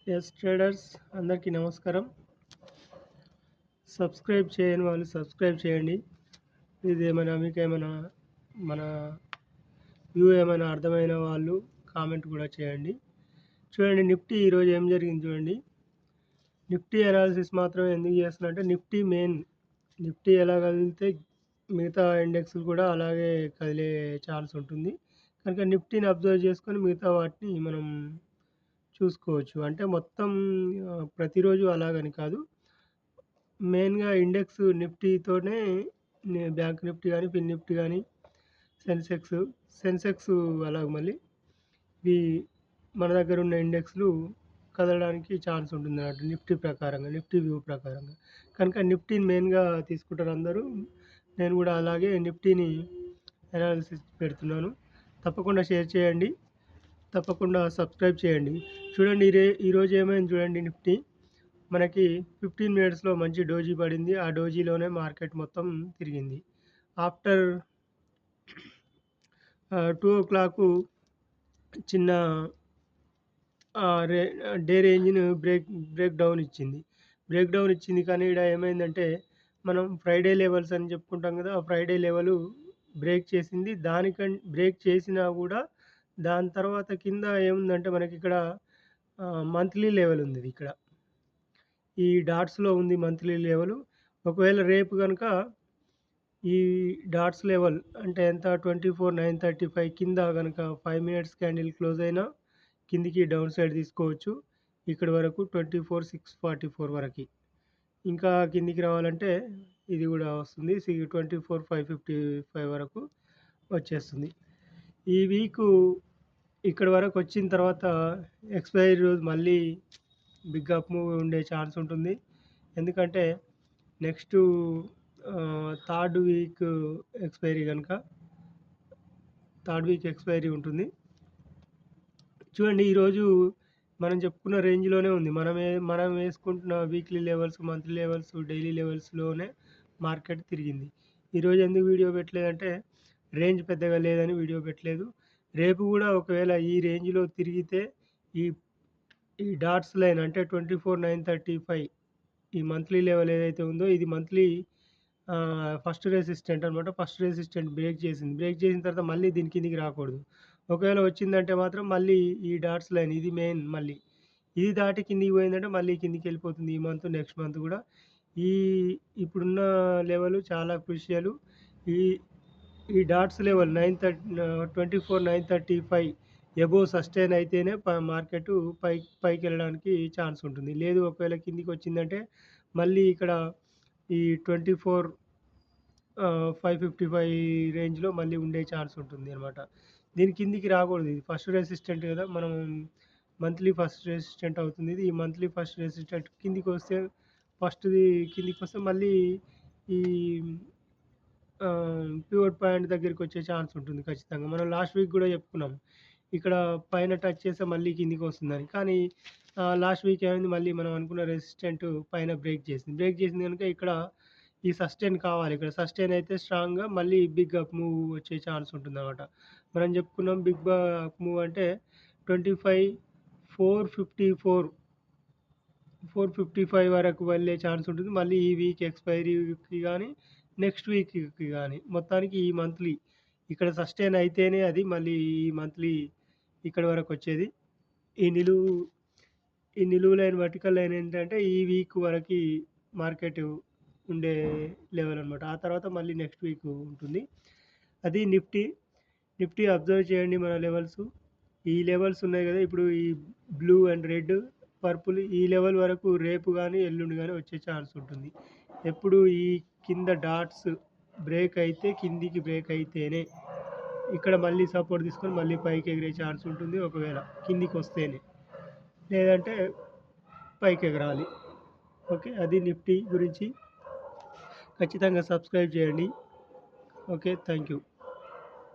Yes traders అందరికీ నమస్కారం. Subscribe చేయని వాళ్ళు సబ్స్క్రైబ్ చేయండి. ఇదేమైనా మీకేమైనా మన వ్యూ ఏమైనా అర్థమైన వాళ్ళు కామెంట్ కూడా చేయండి. చూడండి, నిఫ్టీ ఈరోజు ఏం జరిగింది చూడండి. నిఫ్టీ అనాలిసిస్ మాత్రం ఎందుకు చేస్తున్నా అంటే నిఫ్టీ ఎలా కదిలితే మిగతా ఇండెక్స్లు కూడా అలాగే కదిలే ఛాన్స్ ఉంటుంది. కనుక నిఫ్టీని అబ్జర్వ్ చేసుకొని మిగతా వాటిని మనం చూసుకోవచ్చు. అంటే మొత్తం ప్రతిరోజు అలాగని కాదు. మెయిన్‌గా ఇండెక్స్ నిఫ్టీతోనే బ్యాంక్ నిఫ్టీ గానీ, ఫిన్ నిఫ్టీ గానీ, సెన్సెక్స్ అలాగ మళ్ళీ ఇవి మన దగ్గర ఉన్న ఇండెక్స్‌లు కదలడానికి ఛాన్స్ ఉంటుందన్నమాట నిఫ్టీ వ్యూ ప్రకారంగా. కనుక నిఫ్టీని మెయిన్‌గా తీసుకుంటారు అందరూ. నేను కూడా అలాగే నిఫ్టీని అనాలిసిస్ పెడుతున్నాను. తప్పకుండా షేర్ చేయండి. తప్పకుండా సబ్స్క్రైబ్ చేయండి. చూడండి, ఈరోజు ఏమైంది చూడండి. నిఫ్టీ మనకి 15 మినిట్స్‌లో మంచి డోజీ పడింది. ఆ డోజీలోనే మార్కెట్ మొత్తం తిరిగింది. ఆఫ్టర్ 2:00 చిన్న డే రేంజ్‌ని బ్రేక్ డౌన్ ఇచ్చింది. కానీ ఈడ ఏమైందంటే మనం ఫ్రైడే లెవెల్స్ అని చెప్పుకుంటాం కదా! ఆ ఫ్రైడే లెవెల్ బ్రేక్ చేసింది. బ్రేక్ చేసినా కూడా దాని తర్వాత కింద ఏముందంటే మనకిక్కడ మంత్లీ లెవెల్ ఉంది ఇక్కడ. ఈ డాట్స్‌లో ఉంది మంత్లీ లెవెల్. ఒకవేళ రేపు గనక ఈ డాట్స్ లెవెల్ అంటే ఎంత 24,935 కింద గనక 5 మినిట్స్ క్యాండిల్ క్లోజ్ అయినా కిందికి డౌన్ సైడ్ తీసుకోవచ్చు. ఇక్కడి వరకు 24,644 వరకి. ఇంకా కిందికి రావాలంటే ఇది కూడా వస్తుంది. 24,555 వరకు వచ్చేస్తుంది. ఈ వీకు ఇక్కడి వరకు వచ్చిన తర్వాత ఎక్స్‌పైరీ రోజు మళ్ళీ బిగ్ అప్ మూవ్ ఉండే ఛాన్స్ ఉంటుంది. ఎందుకంటే నెక్స్ట్ థర్డ్ వీక్ ఎక్స్‌పైరీ ఉంటుంది. చూడండి, ఈరోజు మనం చెప్పుకున్న రేంజ్‌లోనే ఉంది. మనం వేసుకుంటున్న weekly levels, monthly levels, daily లెవెల్స్‌లోనే మార్కెట్ తిరిగింది. ఈరోజు ఎందుకు వీడియో పెట్టలేదంటే రేంజ్ పెద్దగా లేదని వీడియో పెట్టలేదు. రేపు కూడా ఒకవేళ ఈ రేంజ్‌లో తిరిగితే ఈ ఈ డాట్స్ లైన్ అంటే 24,935 ఈ మంత్లీ లెవెల్ ఏదైతే ఉందో ఇది మంత్లీ ఫస్ట్ రెసిస్టెంట్ అనమాట. ఫస్ట్ రెసిస్టెంట్ బ్రేక్ చేసిన తర్వాత మళ్ళీ దీని కిందికి రాకూడదు. ఒకవేళ వచ్చిందంటే మాత్రం మళ్ళీ ఈ డాట్స్ లైన్ ఇది మెయిన్ మళ్ళీ. ఇది దాటి కిందికి పోయిందంటే మళ్ళీ కిందికెళ్ళిపోతుంది ఈ మంత్, నెక్స్ట్ మంత్ కూడా. ఈ ఇప్పుడున్న లెవెల్ చాలా క్రూషియల్. ఈ ఈ డాట్స్ లెవెల్ 24,935 ఎబోవ్ సస్టైన్ అయితేనే మార్కెట్ పైకెళ్ళడానికి ఛాన్స్ ఉంటుంది. లేదు ఒకవేళ కిందికి వచ్చిందంటే మళ్ళీ ఇక్కడ ఈ 555 రేంజ్‌లో మళ్ళీ ఉండే ఛాన్స్ ఉంటుంది అనమాట. దీని కిందికి రాకూడదు. ఇది ఫస్ట్ రెసిస్టెంట్ కదా! మనం మంత్లీ ఫస్ట్ రెసిస్టెంట్ అవుతుంది ఇది. ఈ మంత్లీ ఫస్ట్ రెసిస్టెంట్ ఫస్ట్‌ది కిందికొస్తే మళ్ళీ ఈ పివట్ పాయింట్ దగ్గరికొచ్చే ఛాన్స్ ఉంటుంది ఖచ్చితంగా. మనం లాస్ట్ వీక్ కూడా చెప్పుకున్నాం. ఇక్కడ పైన టచ్ చేస్తే మళ్ళీ కిందికొస్తుందని. కానీ లాస్ట్ వీక్ ఏమైంది, మళ్ళీ మనం అనుకున్న రెసిస్టెంట్ పైన బ్రేక్ చేసింది గనుక ఇక్కడ ఈ సస్టైన్ కావాలి. ఇక్కడ సస్టైన్ అయితే స్ట్రాంగ్‌గా మళ్ళీ బిగ్ అప్ మూవ్ వచ్చే ఛాన్స్ ఉంటుందన్నమాట. మనం చెప్పుకున్నాం బిగ్ అప్ మూవ్ అంటే 455 వరకు వెళ్ళే ఛాన్స్ ఉంటుంది. మళ్ళీ ఈ వీక్ ఎక్స్‌పైరీకి గానీ, నెక్స్ట్ వీక్‌కి గానీ, మొత్తానికి ఈ మంత్లీ ఇక్కడ సస్టైన్ అయితేనే అది మళ్ళీ ఈ మంత్లీ ఇక్కడి వరకొచ్చేది. ఈ నిలువు ఈ నిలువు లైన్, వర్టికల్ లైన్ ఏంటంటే ఈ వీక్ వరకి మార్కెట్ ఉండే లెవెల్ అనమాట. ఆ తర్వాత మళ్ళీ నెక్స్ట్ వీక్ ఉంటుంది. అది నిఫ్టీ అబ్జర్వ్ చేయండి మన లెవెల్స్. ఈ లెవెల్స్ ఉన్నాయి కదా! ఇప్పుడు ఈ బ్లూ అండ్ రెడ్, పర్పుల్ ఈ లెవెల్ వరకు రేపు గానీ, ఎల్లుండి గానీ వచ్చే ఛాన్స్ ఉంటుంది. ఎప్పుడు ఈ కింద డాట్స్ కిందికి బ్రేక్ అయితేనే ఇక్కడ మళ్ళీ సపోర్ట్ తీసుకొని మళ్ళీ పైకి ఎగిరే ఛాన్స్ ఉంటుంది. ఒకవేళ కిందికొస్తేనే. లేదంటే పైకి ఎగరాలి. ఓకే. అది నిఫ్టీ గురించి. ఖచ్చితంగా సబ్స్క్రైబ్ చేయండి. ఓకే. Thank you.